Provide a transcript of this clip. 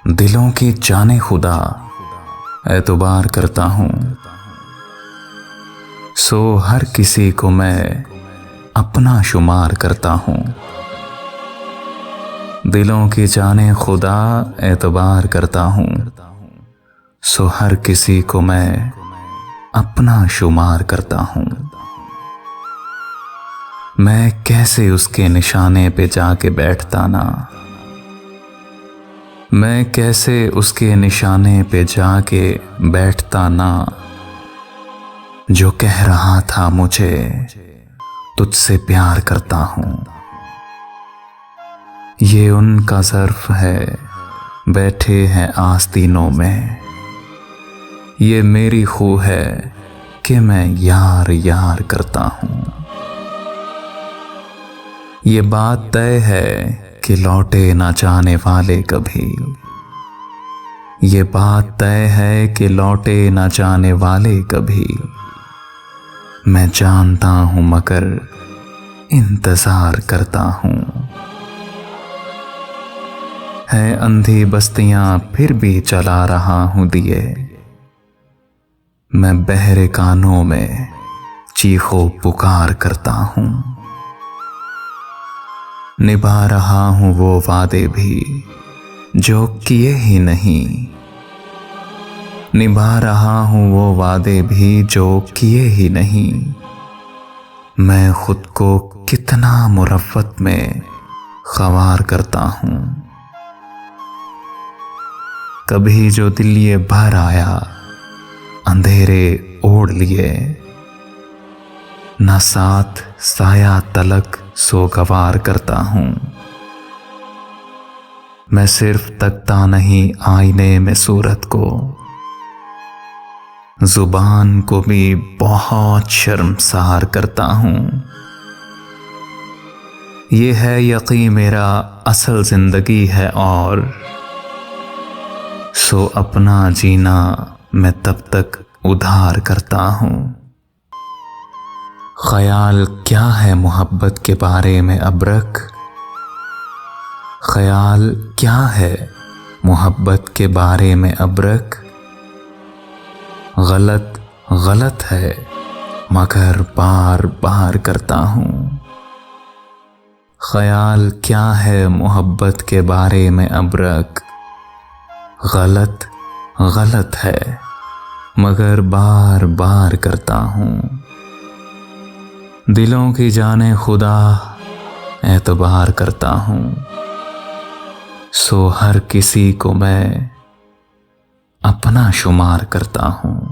दिलों की जाने खुदा एतबार करता हूँ, सो हर किसी को मैं अपना शुमार करता हूँ। दिलों की जाने खुदा एतबार करता हूँ, सो हर किसी को मैं अपना शुमार करता हूँ। मैं कैसे उसके निशाने पे जाके बैठता ना, मैं कैसे उसके निशाने पे जाके बैठता ना, जो कह रहा था मुझे तुझसे प्यार करता हूँ। ये उनका ज़र्फ है बैठे हैं आस्तीनों में, ये मेरी खू है कि मैं यार यार करता हूँ। ये बात तय है कि लौटे ना जाने वाले कभी, ये बात तय है कि लौटे ना जाने वाले कभी। मैं जानता हूँ मगर इंतजार करता हूँ। है अंधी बस्तियां फिर भी चला रहा हूँ दिए, मैं बहरे कानों में चीखो पुकार करता हूँ। निभा रहा हूँ वो वादे भी जो किए ही नहीं, निभा रहा हूँ वो वादे भी जो किए ही नहीं। मैं खुद को कितना मुरव्वत में ख्वार करता हूँ। कभी जो दिल ये भर आया अंधेरे ओढ़ लिए, ना साथ साया तलक सोगवार करता हूँ। मैं सिर्फ तकता नहीं आईने में सूरत को, जुबान को भी बहुत शर्मसार करता हूँ। ये है यकीन मेरा असल जिंदगी है और सो अपना जीना मैं तब तक उधार करता हूँ। ख्याल क्या है मोहब्बत के बारे में अबरक, ख्याल क्या है मोहब्बत के बारे में अबरक। गलत गलत है मगर बार बार करता हूँ। ख्याल क्या है मोहब्बत के बारे में अबरक, गलत गलत है मगर बार बार करता हूँ। दिलों की जाने खुदा एतबार करता हूँ, सो हर किसी को मैं अपना शुमार करता हूँ।